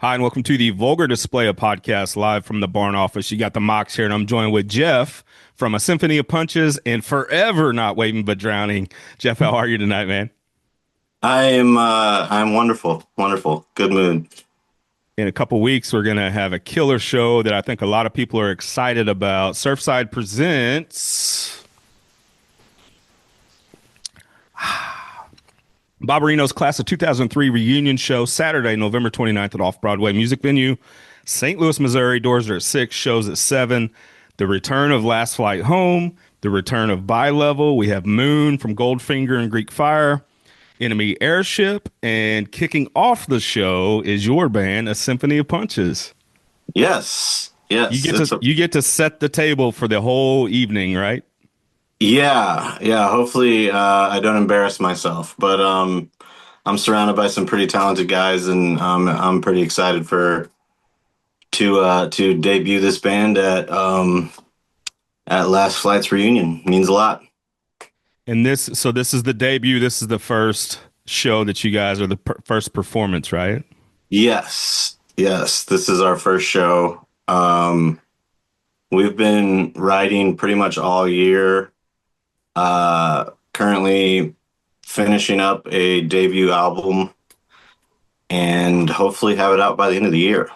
Hi, and welcome to the Vulgar Display, a podcast live from the Barn Office. You got the Mox here, and I'm joined with Jeff from A Symphony of Punches and Forever Not Waving But Drowning. Jeff, how are you tonight, man? I'm wonderful. Wonderful. Good mood. In a couple weeks, we're going to have a killer show that I think a lot of people are excited about. Surfside presents Barbarino's Class of 2003 reunion show, Saturday, November 29th at Off-Broadway Music Venue, St. Louis, Missouri. Doors are at 6, shows at 7. The return of Last Flight Home, the return of Bi-Level. We have Moon from Goldfinger and Greek Fire, Enemy Airship, and kicking off the show is your band, A Symphony of Punches. Yes. You Yes. get to you get to set the table for the whole evening, right? Yeah. Hopefully, I don't embarrass myself, but I'm surrounded by some pretty talented guys, and I'm pretty excited to debut this band at Last Flight's reunion. Means a lot. And this is the debut. This is the first show that you guys are the first performance, right? Yes. Yes. This is our first show. We've been writing pretty much all year. Currently finishing up a debut album and hopefully have it out by the end of the year.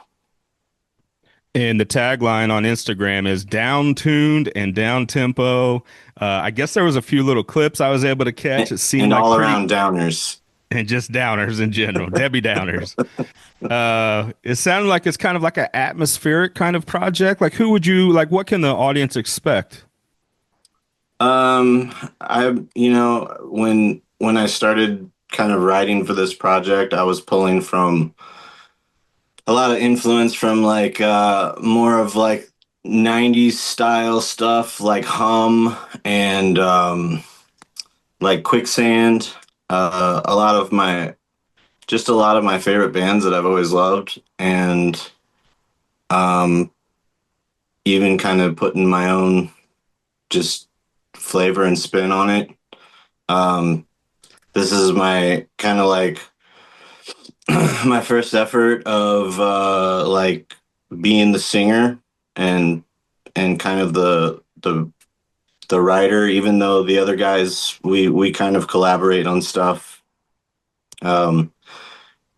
And the tagline on Instagram is down tuned and down tempo. I guess there was a few little clips I was able to catch. It seemed And like all pretty around downers. and just downers in general, Debbie Downers. It sounded like it's kind of like an atmospheric kind of project. Like who would you like? What can the audience expect? When I started kind of writing for this project, I was pulling from a lot of influence from like more of like 90s style stuff like Hum and like Quicksand. A lot of my favorite bands that I've always loved, and um, even kind of putting my own just flavor and spin on it. Um, this is my kind of like my first effort of like being the singer and kind of the writer, even though the other guys we kind of collaborate on stuff. Um,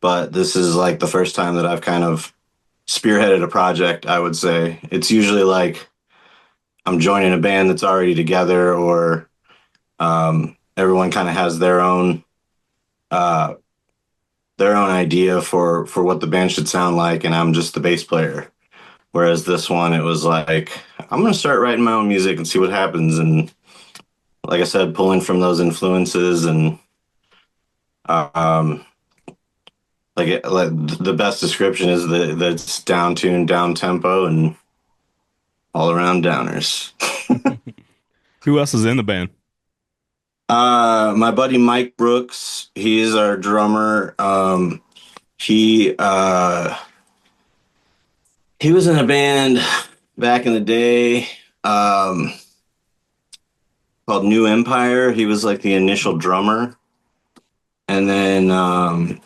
but this is like the first time that I've kind of spearheaded a project, I would say. It's usually like I'm joining a band that's already together, or everyone kind of has uh, their own idea for what the band should sound like, and I'm just the bass player. Whereas this one, it was like I'm gonna start writing my own music and see what happens. And like I said, pulling from those influences and um, like the best description is that it's down tuned, down tempo, and all around downers. Who else is in the band? My buddy Mike Brooks, he's our drummer. He he was in a band back in the day um, called New Empire. He was like the initial drummer, and then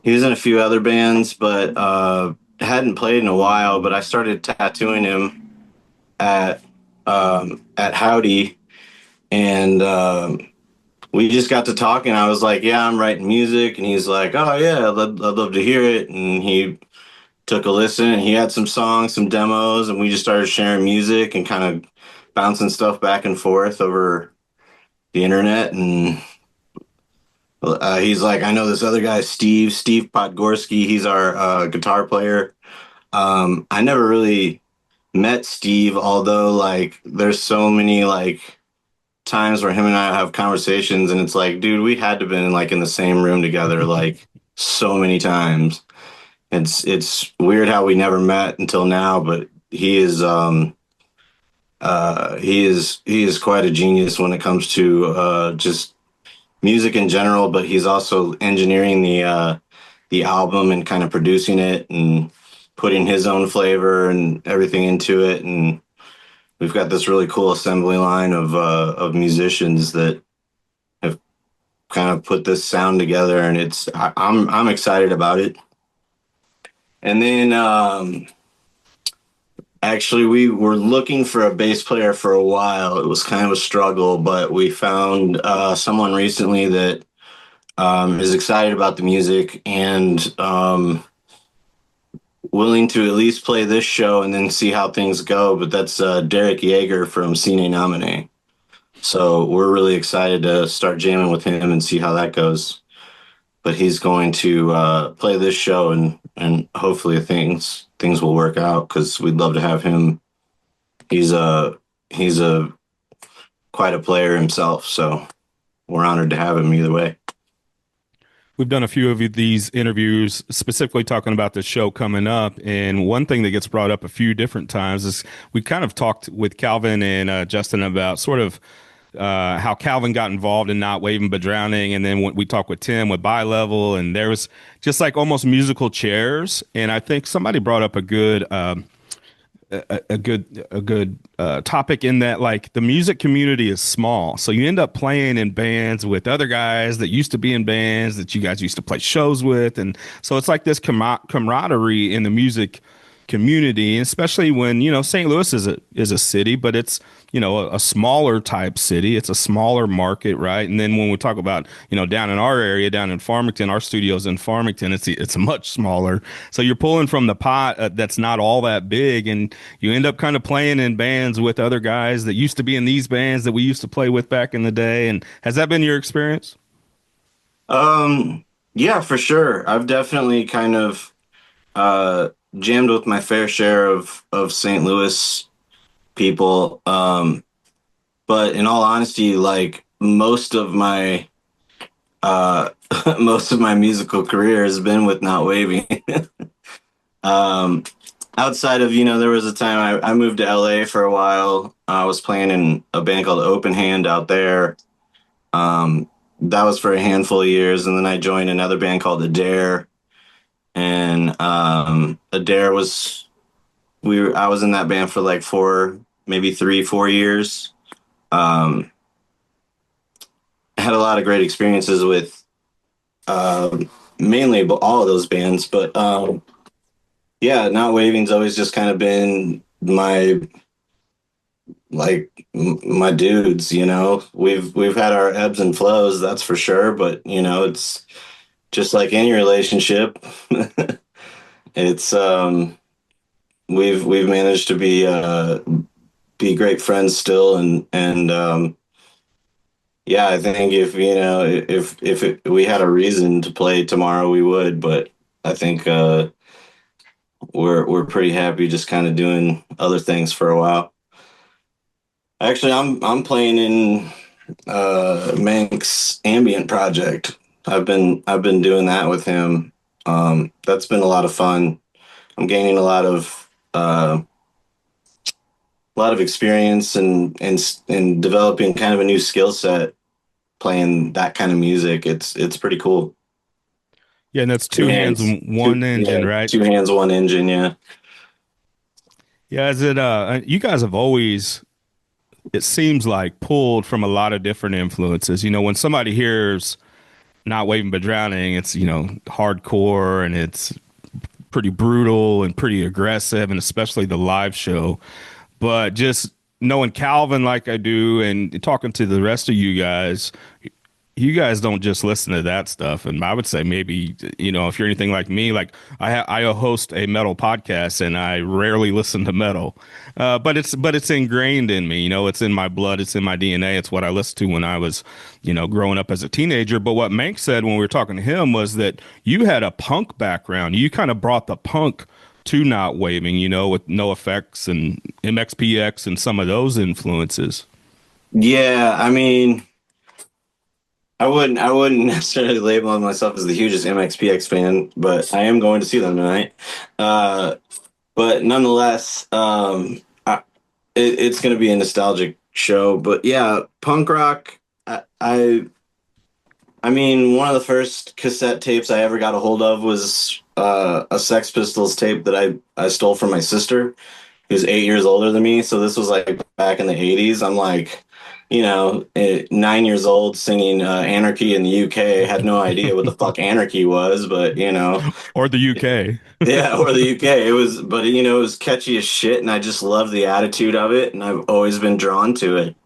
he was in a few other bands, but hadn't played in a while. But I started tattooing him at at Howdy, and we just got to talking. I was like, "Yeah, I'm writing music," and he's like, "Oh yeah, I'd love to hear it." And he took a listen, and he had some songs, some demos, and we just started sharing music and kind of bouncing stuff back and forth over the internet. And he's like, "I know this other guy, Steve Podgorski. He's our guitar player." I never really met Steve, although like there's so many like times where him and I have conversations, and it's like, dude, we had to have been like in the same room together like so many times. It's weird how we never met until now, but he is quite a genius when it comes to just music in general, but he's also engineering the album and kind of producing it and putting his own flavor and everything into it. And we've got this really cool assembly line of musicians that have kind of put this sound together, and I'm excited about it. And then actually we were looking for a bass player for a while. It was kind of a struggle, but we found someone recently that is excited about the music and willing to at least play this show and then see how things go. But that's Derek Yeager from Cine Nomine. So we're really excited to start jamming with him and see how that goes. But he's going to play this show and hopefully things will work out because we'd love to have him. He's a quite a player himself, so we're honored to have him either way. We've done a few of these interviews specifically talking about the show coming up. And one thing that gets brought up a few different times is we kind of talked with Calvin and Justin about sort of how Calvin got involved in Not Waving But Drowning. And then when we talked with Tim with Bi-Level, and there was just like almost musical chairs. And I think somebody brought up a good topic in that like the music community is small, so you end up playing in bands with other guys that used to be in bands that you guys used to play shows with, and so it's like this camaraderie in the music community, especially when St. Louis is a city, but it's a smaller type city. It's a smaller market, right? And then when we talk about down in our area, down in Farmington, our studio's in Farmington. It's much smaller. So you're pulling from the pot that's not all that big, and you end up kind of playing in bands with other guys that used to be in these bands that we used to play with back in the day. And has that been your experience? Yeah, for sure. I've definitely kind of uh, jammed with my fair share of St. Louis people. But in all honesty, like most of my most of my musical career has been with Not Waving. um, Outside of, there was a time I moved to LA for a while. I was playing in a band called Open Hand out there. That was for a handful of years, and then I joined another band called Adair. And Adair was I was in that band for like maybe 3-4 years. Um, I had a lot of great experiences with mainly all of those bands, but yeah, Not Waving's always just kind of been my dudes. We've had our ebbs and flows, that's for sure, but it's just like any relationship. It's we've managed to be great friends still, and yeah, I think if we had a reason to play tomorrow, we would. But I think we're pretty happy just kind of doing other things for a while. Actually, I'm playing in Mank's ambient project. I've been doing that with him. That's been a lot of fun. I'm gaining a lot of experience and developing kind of a new skill set playing that kind of music. It's pretty cool. Yeah, and that's Two two hands hands, and one engine, yeah, right? 2 hands, one engine. Yeah. Yeah, is it you guys have always, it seems like, pulled from a lot of different influences. When somebody hears Not Waving But Drowning, it's, hardcore and it's pretty brutal and pretty aggressive, and especially the live show. But just knowing Calvin like I do and talking to the rest of you guys don't just listen to that stuff. And I would say maybe, if you're anything like me, like I host a metal podcast and I rarely listen to metal. But it's ingrained in me, it's in my blood. It's in my DNA. It's what I listened to when I was, growing up as a teenager. But what Mank said when we were talking to him was that you had a punk background. You kind of brought the punk to Not Waving, with No Effects and MXPX and some of those influences. Yeah, I mean, I wouldn't necessarily label myself as the hugest MXPX fan, but I am going to see them tonight. Uh, but nonetheless, it's going to be a nostalgic show. But yeah, punk rock. I mean, one of the first cassette tapes I ever got a hold of was a Sex Pistols tape that I stole from my sister, who's 8 years older than me. So this was like back in the '80s. I'm like at 9 years old singing Anarchy in the UK. Had no idea what the fuck anarchy was, but Or the UK. yeah, or the UK. It was, but it was catchy as shit, and I just love the attitude of it, and I've always been drawn to it.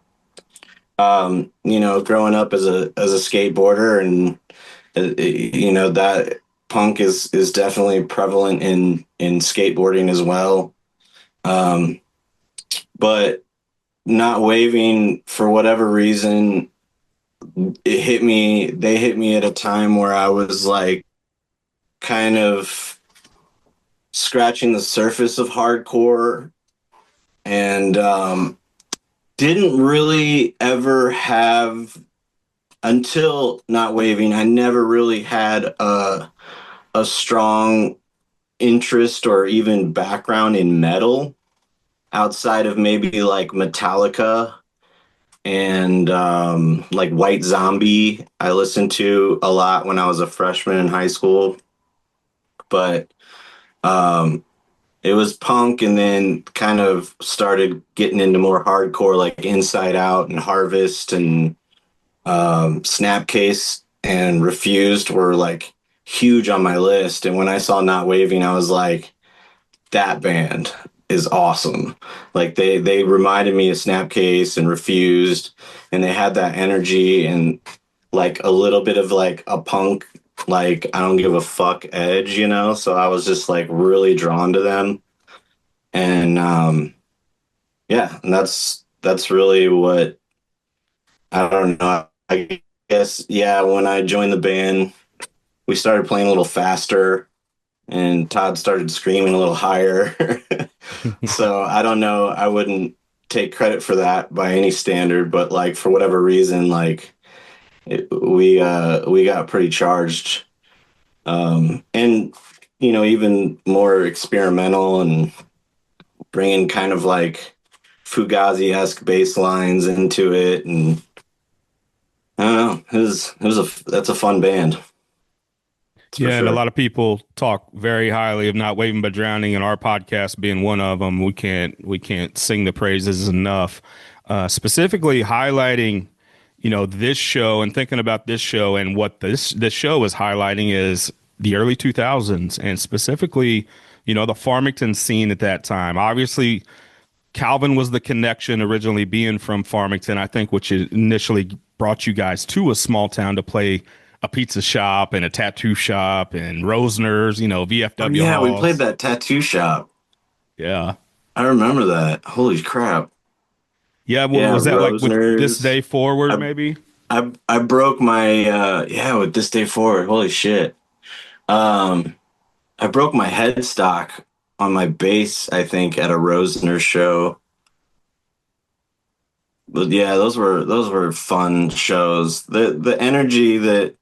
Growing up as a skateboarder, and that punk is definitely prevalent in skateboarding as well. Um, but not waving for whatever reason, they hit me at a time where I was like kind of scratching the surface of hardcore, and didn't really ever have, until not waving, I never really had a strong interest or even background in metal outside of maybe like Metallica and like White Zombie. I listened to a lot when I was a freshman in high school, but um, it was punk, and then kind of started getting into more hardcore, like Inside Out and Harvest and Snapcase and Refused were like huge on my list. And when I saw Not Waving, I was like, that band is awesome. Like they reminded me of Snapcase and Refused, and they had that energy and like a little bit of like a punk, like I don't give a fuck edge, So I was just like really drawn to them. And yeah, and that's really what, I don't know. I guess, yeah, when I joined the band, we started playing a little faster, and Todd started screaming a little higher. So I don't know. I wouldn't take credit for that by any standard, but like for whatever reason, like we got pretty charged, and even more experimental, and bringing kind of like Fugazi-esque bass lines into it, and I don't know. That's a fun band. That's for Yeah, and a sure. lot of people talk very highly of Not Waving But Drowning, and our podcast being one of them. We can't sing the praises enough. Specifically highlighting, this show and thinking about this show and what this show is highlighting is the early 2000s and specifically, the Farmington scene at that time. Obviously, Calvin was the connection originally being from Farmington, I think, which initially brought you guys to a small town to play a pizza shop and a tattoo shop and Rosner's, Oh VFW yeah, we played halls. that tattoo shop. Yeah. I remember that. Holy crap. Yeah. Yeah, Was that like with this Rosner's. day forward, I maybe? I broke my yeah, with this day forward. Holy shit. Um I broke my headstock on my bass, I think, at a Rosner show. But yeah, those were fun shows. The energy that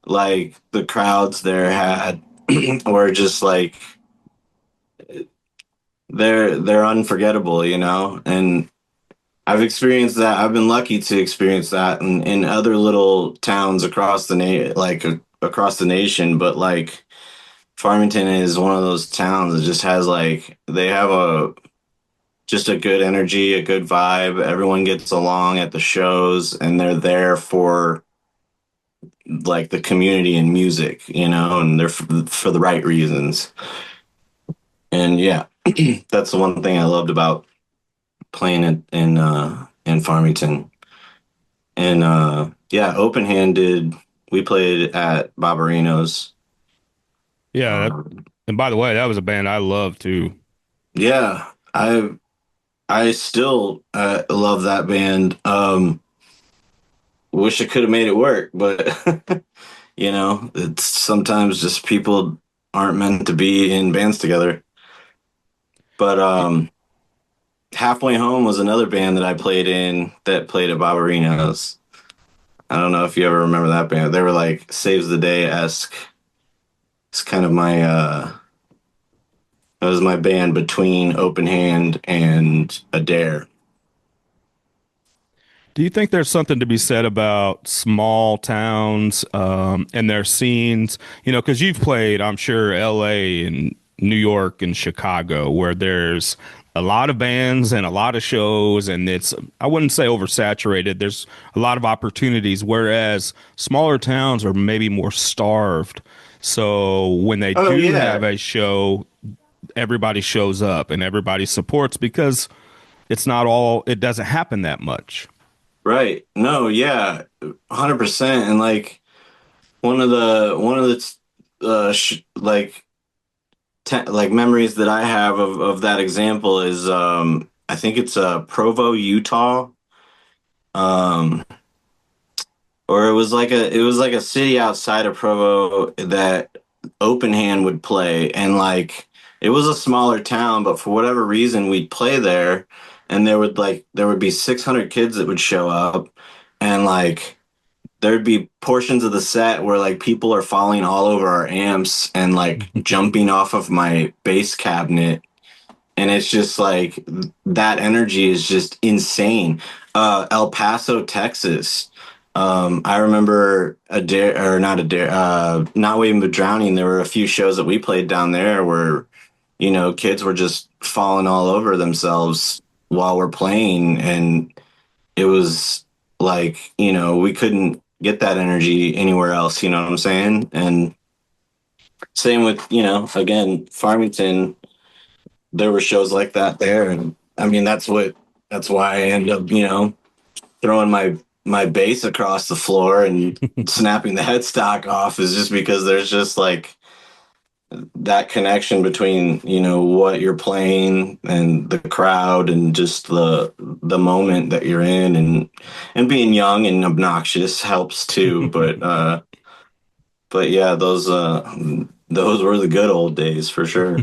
like the crowds there had were just like they're unforgettable, And I've experienced that. I've been lucky to experience that in other little towns across the across the nation, but like Farmington is one of those towns that just has like they have a just a good energy, a good vibe. Everyone gets along at the shows, and they're there for like the community and music, and they're for the right reasons. And yeah, that's the one thing I loved about playing it in Farmington. And yeah, open handed. We played at Barbarino's. Yeah. Um, And by the way, that was a band I love too. yeah, I still love that band. Wish I could have made it work, but it's sometimes just people aren't meant to be in bands together. But Halfway Home was another band that I played in that played at Barbarino's. I don't know if you ever remember that band. They were like Saves the Day-esque. It's kind of my that was my band between Open Hand and Adair. Do you think there's something to be said about small towns and their scenes? Because you've played, I'm sure, LA and New York and Chicago, where there's a lot of bands and a lot of shows, and it's, I wouldn't say oversaturated. There's a lot of opportunities, whereas smaller towns are maybe more starved. So when they Oh do have yeah, a show, everybody shows up and everybody supports because it doesn't happen that much. right. No, yeah, 100%. And like one of the like memories that I have of that example is I think it's Provo, Utah. Um, or it was like a city outside of Provo that Open Hand would play, and like it was a smaller town, but for whatever reason we'd play there, and there would be 600 kids that would show up, and like there'd be portions of the set where like people are falling all over our amps and like jumping off of my bass cabinet, and it's just like that energy is just insane. El Paso, Texas. I remember a dare or not a dare, not waiting but drowning. There were a few shows that we played down there where, kids were just falling all over themselves while we're playing, and it was like, we couldn't get that energy anywhere else. You know what I'm saying? And same with, again, Farmington, there were shows like that there, and I mean that's why I end up throwing my bass across the floor and snapping the headstock off, is just because there's just like that connection between what you're playing and the crowd and just the moment that you're in, and being young and obnoxious helps too, but yeah, those were the good old days for sure.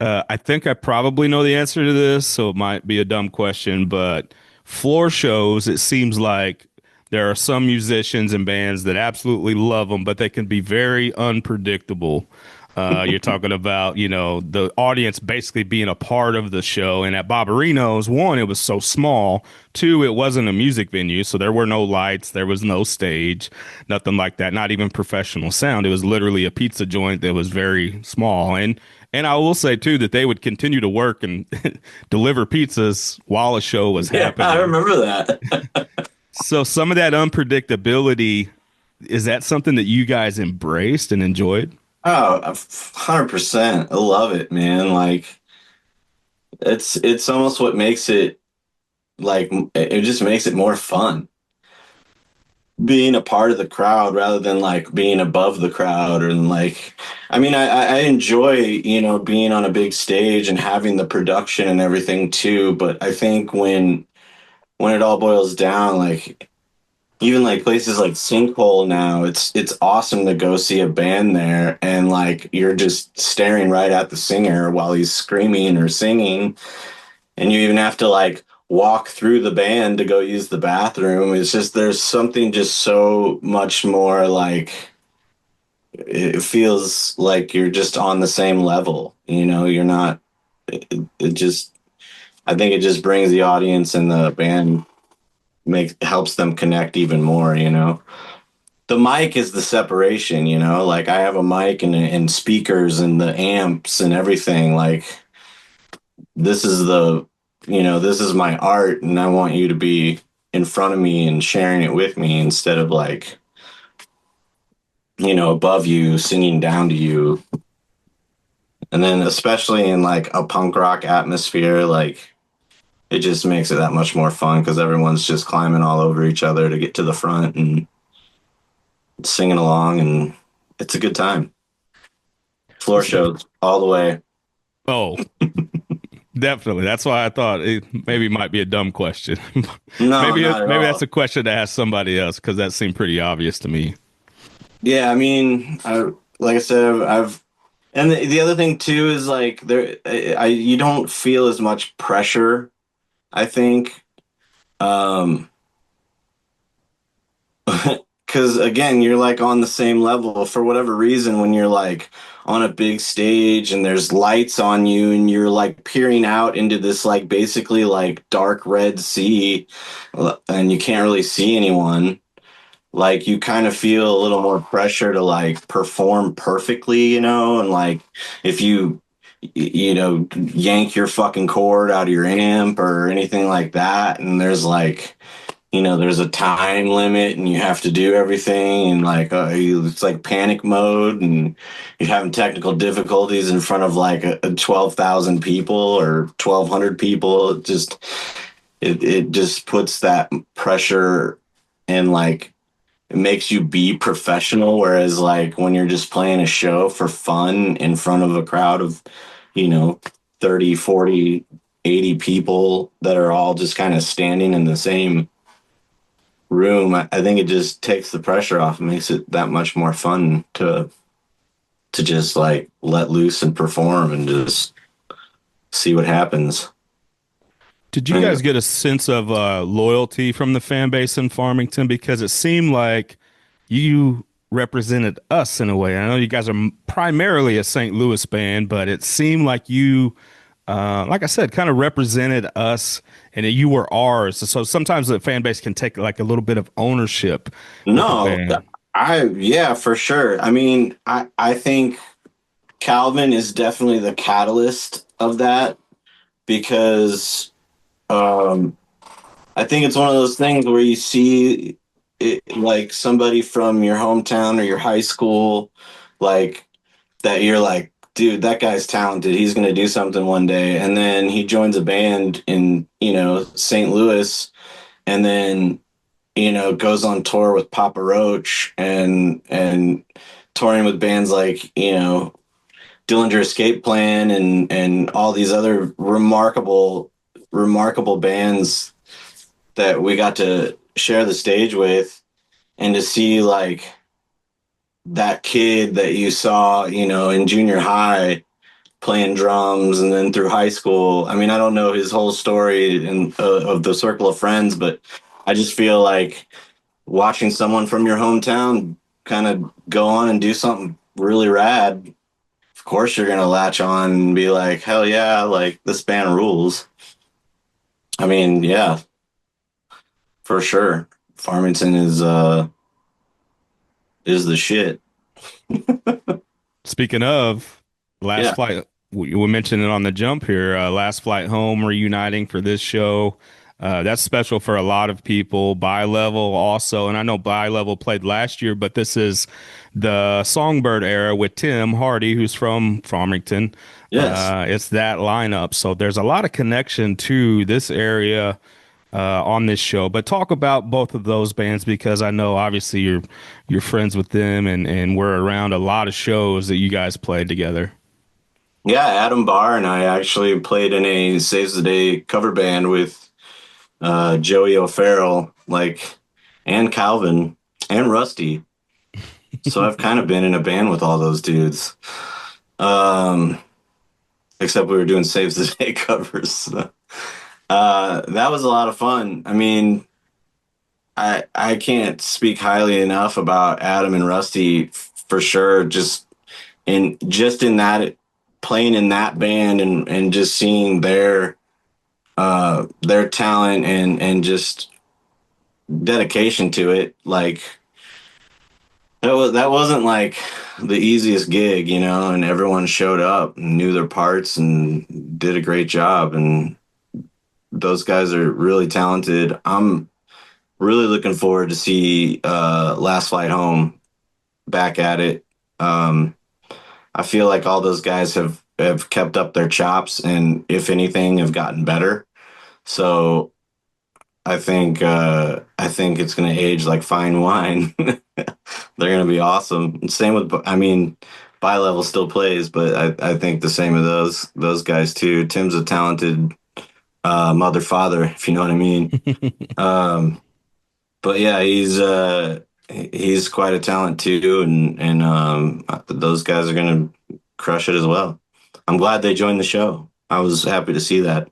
I think I probably know the answer to this, so it might be a dumb question, but floor shows, it seems like there are some musicians and bands that absolutely love them, but they can be very unpredictable. You're talking about, the audience basically being a part of the show. And at Barbarino's, one, it was so small. Two, it wasn't a music venue, so there were no lights, there was no stage, nothing like that, not even professional sound. It was literally a pizza joint that was very small. And I will say too that they would continue to work and deliver pizzas while a show was Yeah, I happening. remember that. So some of that unpredictability, is that something that you guys embraced and enjoyed? Oh, 100%. I love it, man. Like it's almost what makes it, like, it just makes it more fun being a part of the crowd rather than like being above the crowd. And like, I mean, I enjoy, being on a big stage and having the production and everything too, but I think when it all boils down, like even like places like Sinkhole now, it's awesome to go see a band there, and like you're just staring right at the singer while he's screaming or singing, and you even have to like walk through the band to go use the bathroom. It's just there's something just so much more like it feels like you're just on the same level. You're not. It just I think it just brings the audience and the band helps them connect even more. The mic is the separation, like I have a mic and speakers and the amps and everything. Like this is this is my art, and I want you to be in front of me and sharing it with me instead of like, above you, singing down to you. And then especially in like a punk rock atmosphere, like it just makes it that much more fun because everyone's just climbing all over each other to get to the front and singing along, and it's a good time. Floor shows all the way. Oh, definitely. That's why I thought it maybe might be a dumb question. No, maybe not at maybe that's all. a question to ask somebody else because that seemed pretty obvious to me. Yeah, I mean, like I said, and the other thing too is like you don't feel as much pressure, I think. Um, because again, you're like on the same level for whatever reason when you're like on a big stage and there's lights on you and you're like peering out into this like basically like dark red sea, and you can't really see anyone. Like you kind of feel a little more pressure to like perform perfectly, and like if you yank your fucking cord out of your amp or anything like that. And there's like, there's a time limit and you have to do everything. And like, it's like panic mode and you're having technical difficulties in front of like a 12,000 people or 1,200 people. It just puts that pressure and like, it makes you be professional. Whereas like when you're just playing a show for fun in front of a crowd of, you know, 30, 40, 80 people that are all just kind of standing in the same room, I think it just takes the pressure off and makes it that much more fun to just like let loose and perform and just see what happens. Did you And guys get a sense of loyalty from the fan base in Farmington? Because it seemed like you represented us in a way. I know you guys are primarily a St. Louis band, but it seemed like you, like I said, kind of represented us and that you were ours. So sometimes the fan base can take like a little bit of ownership with the no, band. yeah, for sure. I mean, I think Calvin is definitely the catalyst of that because um, I think it's one of those things where you see it, like somebody from your hometown or your high school, like that you're like, dude, that guy's talented. He's going to do something one day. And then he joins a band in, St. Louis and then, goes on tour with Papa Roach and touring with bands like, Dillinger Escape Plan and all these other remarkable bands that we got to share the stage with and to see like that kid that you saw, in junior high playing drums and then through high school. I mean, I don't know his whole story of the circle of friends, but I just feel like watching someone from your hometown kind of go on and do something really rad. Of course, you're going to latch on and be like, hell yeah, like this band rules. I mean, yeah, for sure. Farmington is the shit. Speaking of last Yeah. flight, we mentioned it on the jump here. Last flight home reuniting for this show. That's special for a lot of people. Bi-level also, and I know Bi-level played last year, but this is the Songbird era with Tim Hardy, who's from Farmington. Yes. It's that lineup, so there's a lot of connection to this area on this show. But talk about both of those bands because I know obviously you're friends with them and we're around a lot of shows that you guys played together. Yeah, Adam Barr and I actually played in a Saves the Day cover band with Joey O'Farrell, like, and Calvin and Rusty. So I've kind of been in a band with all those dudes. Um, Except we were doing Saves the Day covers. That was a lot of fun. I mean, I can't speak highly enough about Adam and Rusty for sure. Just in that playing in that band and just seeing their talent and just dedication to it. Like that wasn't like the easiest gig, and everyone showed up and knew their parts and did a great job. And those guys are really talented. I'm really looking forward to see Last Flight Home back at it. Um, I feel like all those guys have kept up their chops and if anything have gotten better. So I think it's going to age like fine wine. They're going to be awesome. Same with, I mean, Bi-level still plays, but I think the same of those guys too. Tim's a talented mother father, if you know what I mean. Um, but yeah, he's quite a talent too, and those guys are going to crush it as well. I'm glad they joined the show. I was happy to see that.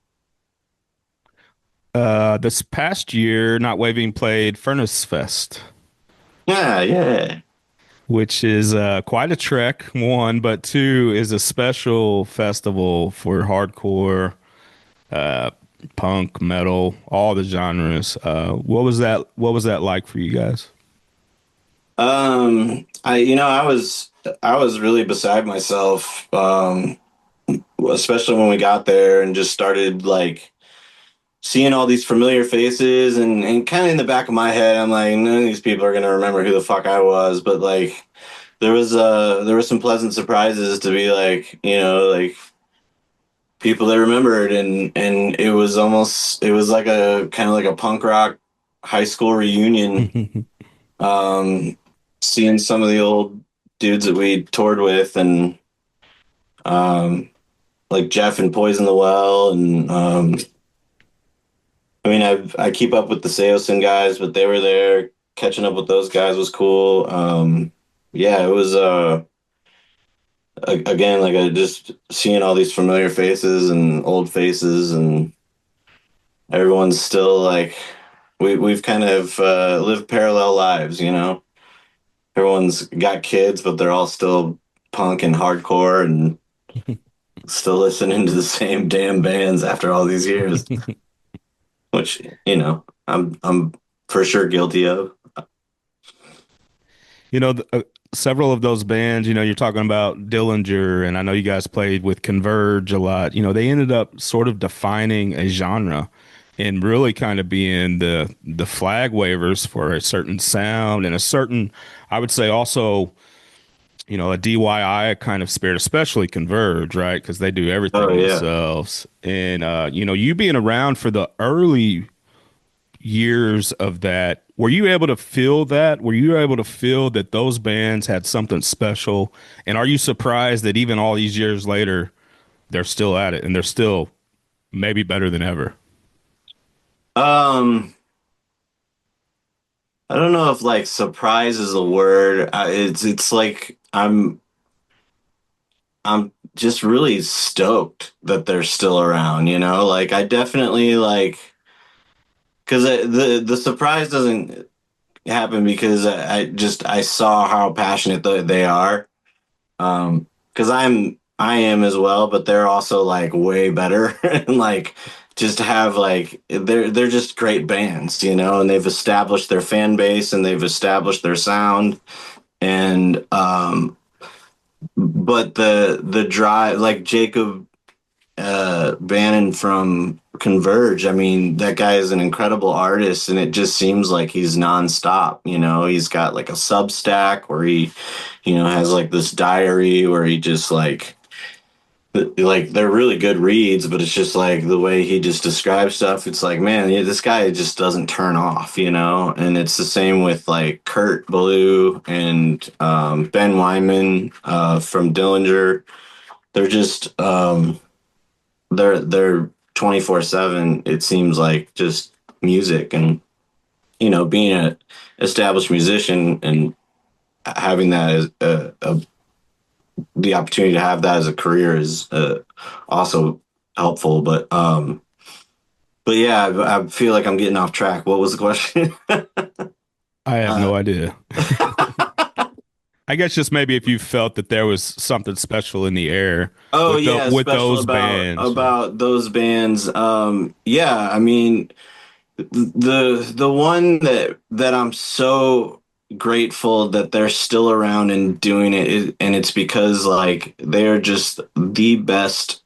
This past year, Not Waving played Furnace Fest, Yeah, yeah. which is quite a trek, one, but two is a special festival for hardcore, uh, punk, metal, all the genres. What was that like for you guys? I was really beside myself. especially when we got there and just started like seeing all these familiar faces and kind of in the back of my head, I'm like, none of these people are gonna remember who the fuck I was, but like there was some pleasant surprises to be like, like people that remembered and it was like a kind of like a punk rock high school reunion. Um, Seeing some of the old dudes that we toured with and um like Jeff and Poison the Well and I mean I keep up with the Seosin guys, but they were there. Catching up with those guys was cool. Yeah, it was again like I just seeing all these familiar faces and old faces and everyone's still like we've kind of lived parallel lives, you know. Everyone's got kids, but they're all still punk and hardcore and still listening to the same damn bands after all these years, which, I'm for sure guilty of. You know, several of those bands, you're talking about Dillinger, and I know you guys played with Converge a lot. They ended up sort of defining a genre and really kind of being the flag wavers for a certain sound and a certain, I would say also, a DIY kind of spirit, especially Converge, right? Because they do Oh everything yeah. themselves. And you being around for the early years of that, were you able to feel that? Were you able to feel that those bands had something special? And are you surprised that even all these years later, they're still at it and they're still maybe better than ever? Um, I don't know if like surprise is a word. It's like I'm just really stoked that they're still around, you know? Like I definitely like because the surprise doesn't happen because I saw how passionate they are. Because I am as well, but they're also like way better and like just have like they're just great bands, you know, and they've established their fan base and they've established their sound and but the drive like Jacob Bannon from Converge, I mean, that guy is an incredible artist and it just seems like he's nonstop, you know. He's got like a Substack where he, has like this diary where he just like they're really good reads, but it's just like the way he just describes stuff. It's like, man, yeah, this guy just doesn't turn off, you know. And it's the same with like Kurt Ballou and Ben Wyman from Dillinger. They're just they're 24/7. It seems like just music and being an established musician and having that as the opportunity to have that as a career is also helpful. But yeah, I feel like I'm getting off track. What was the question? I have uh, no idea. I guess just maybe if you felt that there was something special in the air oh with yeah, with special those bands. about those bands. Yeah, I mean the one that I'm so grateful that they're still around and doing it, and it's because like they're just the best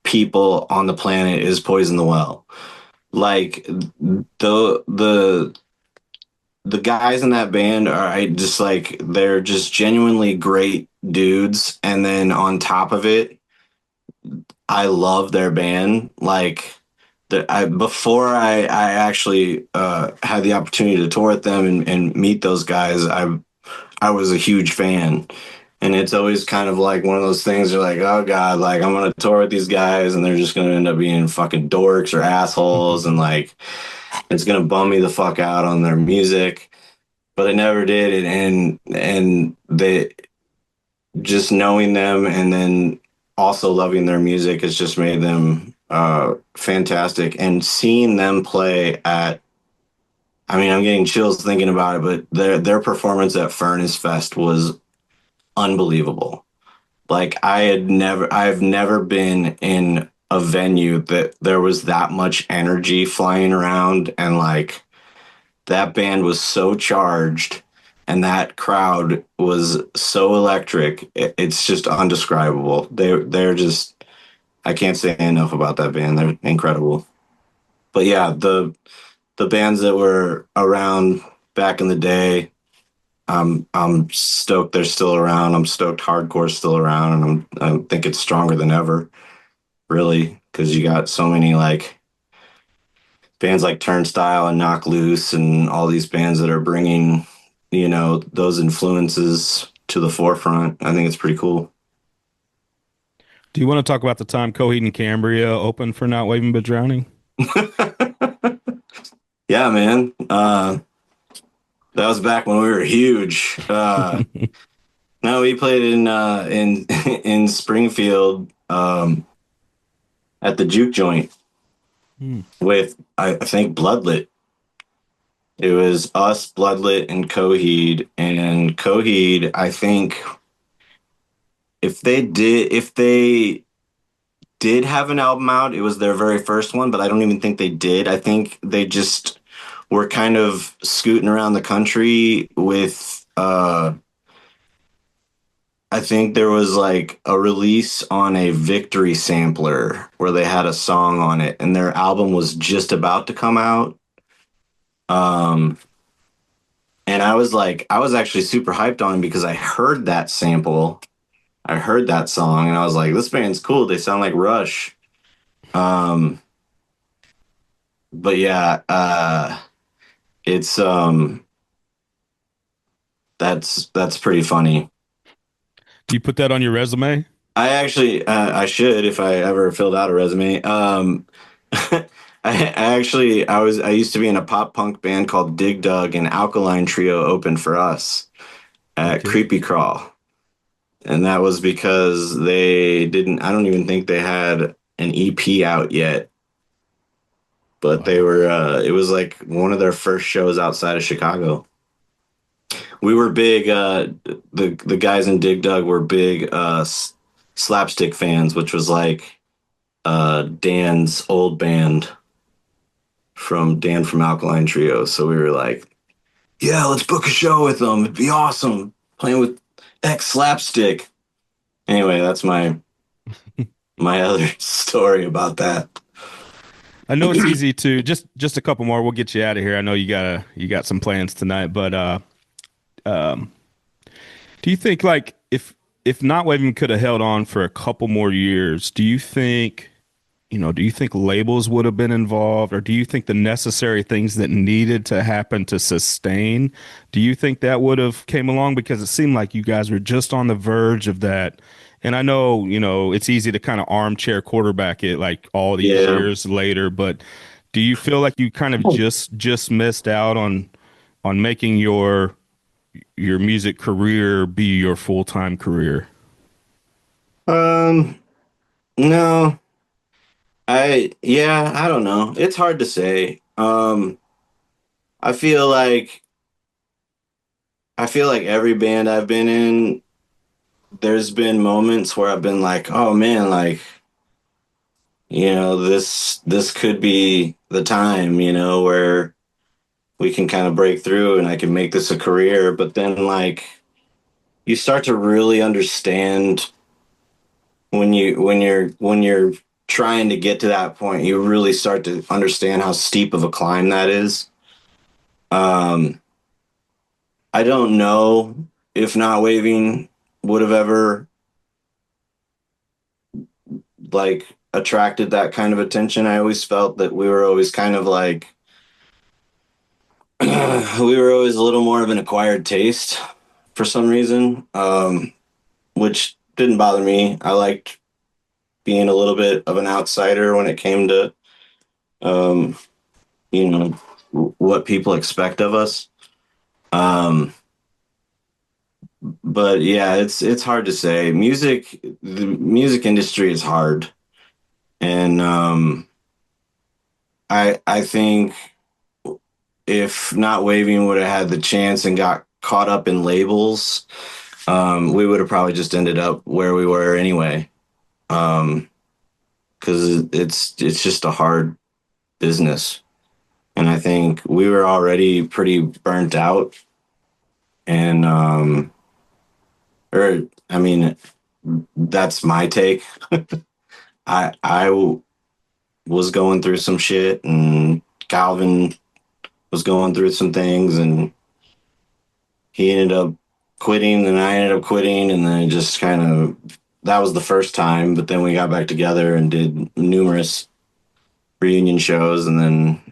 people on the planet is Poison the Well. Like the guys in that band are I just like they're just genuinely great dudes, and then on top of it, I love their band. Like before I actually had the opportunity to tour with them and meet those guys, I was a huge fan. And it's always kind of like one of those things you're like, oh God, like I'm gonna tour with these guys and they're just gonna end up being fucking dorks or assholes and like it's gonna bum me the fuck out on their music. But I never did, and they just knowing them and then also loving their music has just made them fantastic. And seeing them play at, I mean, I'm getting chills thinking about it, but their performance at Furnace Fest was unbelievable. Like I've never been in a venue that there was that much energy flying around and like that band was so charged and that crowd was so electric. It's just undescribable. They're just I can't say enough about that band. They're incredible. But yeah, the bands that were around back in the day, I'm stoked they're still around. I'm stoked hardcore's still around, and I think it's stronger than ever, really, because you got so many like bands like Turnstile and Knock Loose and all these bands that are bringing, those influences to the forefront. I think it's pretty cool. Do you want to talk about the time Coheed and Cambria opened for Not Waving But Drowning? Yeah, man. That was back when we were huge. No, we played in in Springfield at the Juke Joint Hmm. with I think Bloodlit. It was us, Bloodlit, and Coheed. And Coheed, I think if they did have an album out, it was their very first one, but I don't even think they did. I think they just were kind of scooting around the country with I think there was like a release on a Victory sampler where they had a song on it and their album was just about to come out. Um and I was actually super hyped on it because I heard that sample. I heard that song and I was like, this band's cool. They sound like Rush. Um but yeah, it's that's pretty funny. Do you put that on your resume? I should if I ever filled out a resume. I used to be in a pop punk band called Dig Dug, and Alkaline Trio opened for us at Okay. Creepy Crawl, and that was because they didn't. I don't even think they had an EP out yet, but they Wow. were. It was like one of their first shows outside of Chicago. We were big. The guys in Dig Dug were big slapstick fans, which was like Dan's old band from Dan from Alkaline Trio. So we were like, yeah, let's book a show with them. It'd be awesome playing with X Slapstick. Anyway, that's my other story about that. I know it's easy to just a couple more. We'll get you out of here. I know you got some plans tonight, but um, do you think like if Not Waving could have held on for a couple more years, do you think do you think labels would have been involved, or do you think the necessary things that needed to happen to sustain, do you think that would have came along? Because it seemed like you guys were just on the verge of that. And I know, it's easy to kind of armchair quarterback it like all these Yeah. years later, but do you feel like you kind of just missed out on making your music career be your full-time career? Um, no, I don't know. It's hard to say. I feel like I feel like every band I've been in, there's been moments where I've been like, oh man, like, this could be the time, where we can kind of break through and I can make this a career. But then like you start to really understand when you're trying to get to that point, you really start to understand how steep of a climb that is. Um, I don't know if Not Waving would have ever like attracted that kind of attention. I always felt that we were always kind of like we were always a little more of an acquired taste for some reason, which didn't bother me. I liked being a little bit of an outsider when it came to, um, you know, what people expect of us. Um, but yeah, it's hard to say. The music industry is hard, and I think if Not Waving would have had the chance and got caught up in labels, we would have probably just ended up where we were anyway. Um, because it's just a hard business, and I think we were already pretty burnt out, and or I mean, that's my take. I was going through some shit, and Calvin was going through some things, and he ended up quitting, and I ended up quitting, and then it just kind of that was the first time. But then we got back together and did numerous reunion shows, and then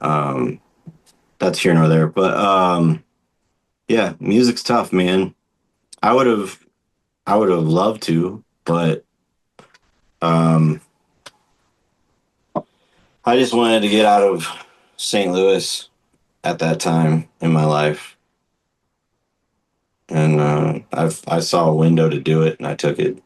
um, that's here nor there. But yeah, music's tough, man. I would have I would have loved to, but um, I just wanted to get out of St. Louis at that time in my life, and I saw a window to do it, and I took it.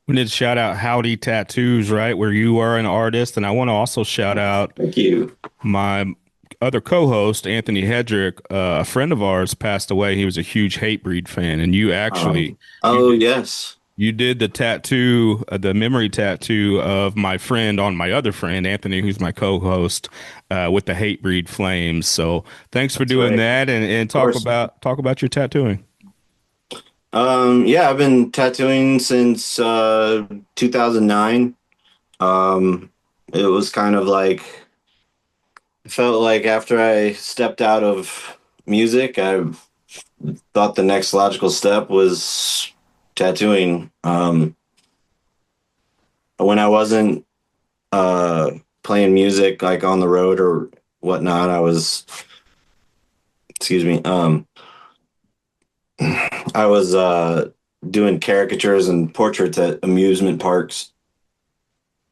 We need to shout out Howdy Tattoos, right? Where you are an artist. And I want to also shout out Thank you. my other co-host, Anthony Hedrick. A friend of ours passed away. He was a huge Hatebreed fan. And you actually, you Oh did, yes. you did the tattoo, the memory tattoo of my friend on my other friend, Anthony, who's my co-host, with the Hatebreed flames. So thanks for That's doing right. Of that and course. talk about your tattooing. Yeah, I've been tattooing since 2009. It was kind of like I felt like after I stepped out of music, I thought the next logical step was tattooing. When I wasn't uh playing music like on the road or whatnot, I was excuse me, I was doing caricatures and portraits at amusement parks,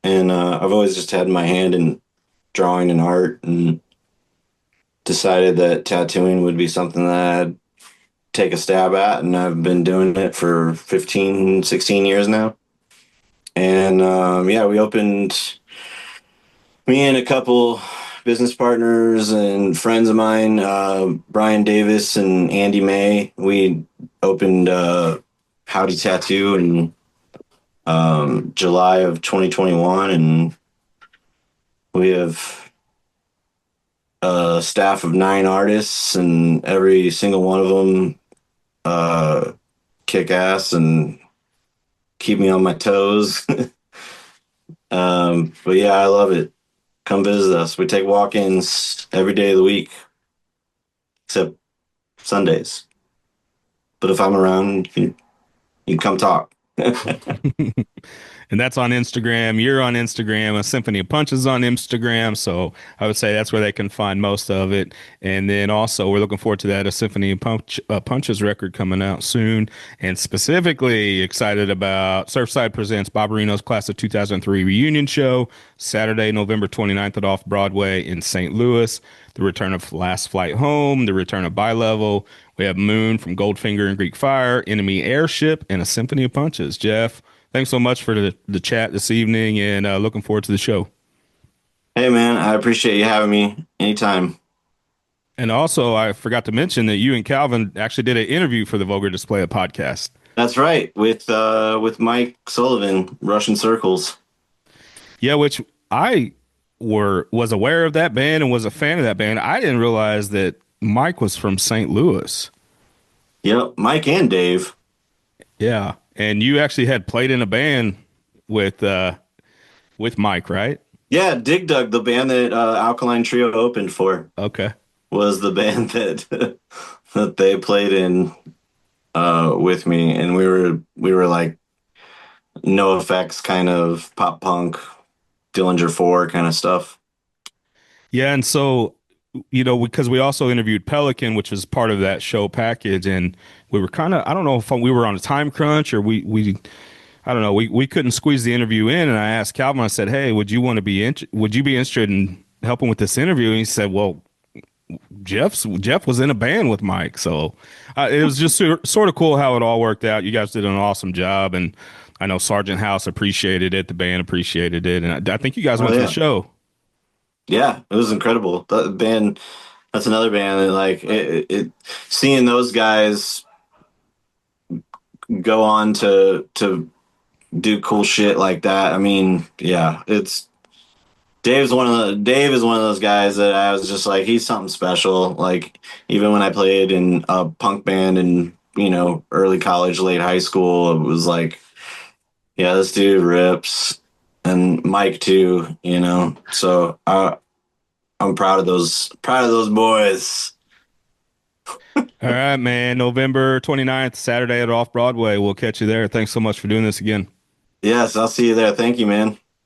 and I've always just had my hand in drawing and art, and decided that tattooing would be something that I'd take a stab at, and I've been doing it for 15, 16 years now. And yeah, we opened me and a couple business partners and friends of mine, Brian Davis and Andy May. We opened Howdy Tattoo in July of 2021, and we have a staff of 9 artists, and every single one of them uh, kick ass and keep me on my toes. But yeah, I love it. Come visit us. We take walk-ins every day of the week, except Sundays. But if I'm around, you can come talk. And that's on Instagram. You're on Instagram. A Symphony of Punch is on Instagram. So I would say that's where they can find most of it. And then also, we're looking forward to that a Symphony of Punches record coming out soon. And specifically excited about Surfside Presents Barbarino's Class of 2003 reunion show, Saturday, November 29th at Off Broadway in St. Louis. The return of Last Flight Home, the return of Bi-Level. We have Moon from Goldfinger and Greek Fire, Enemy Airship, and a Symphony of Punches. Jeff, thanks so much for the chat this evening and looking forward to the show. Hey, man, I appreciate you having me anytime. And also, I forgot to mention that you and Calvin actually did an interview for the Vulgar Display podcast. That's right, with Mike Sullivan, Russian Circles. Yeah, which I was aware of that band and was a fan of that band. I didn't realize that Mike was from St. Louis. Yep, Mike and Dave. Yeah, and you actually had played in a band with with Mike, right? Yeah, Dig Dug, the band that Alkaline Trio opened for, Okay. was the band that that they played in with me, and we were like no effects kind of pop punk, Dillinger 4 kind of stuff. Yeah, and so because we also interviewed Pelican, which was part of that show package, and we were kind of I don't know if we were on a time crunch or we I don't know we couldn't squeeze the interview in, and I asked Calvin, I said, hey, would you be interested in helping with this interview? And he said, well, Jeff was in a band with Mike, so it was just sort of cool how it all worked out. You guys did an awesome job, and I know Sergeant House appreciated it, the band appreciated it, and I think you guys Oh went to the yeah, show. yeah, it was incredible. That band, that's another band that like seeing those guys go on to do cool shit like that. I mean, yeah, it's Dave is one of those guys that I was just like, he's something special. Like even when I played in a punk band in, early college, late high school, it was like Yeah, this dude rips, and Mike too. So I'm proud of those boys. All right, man. November 29th, Saturday at Off Broadway. We'll catch you there. Thanks so much for doing this again. Yes, I'll see you there. Thank you, man.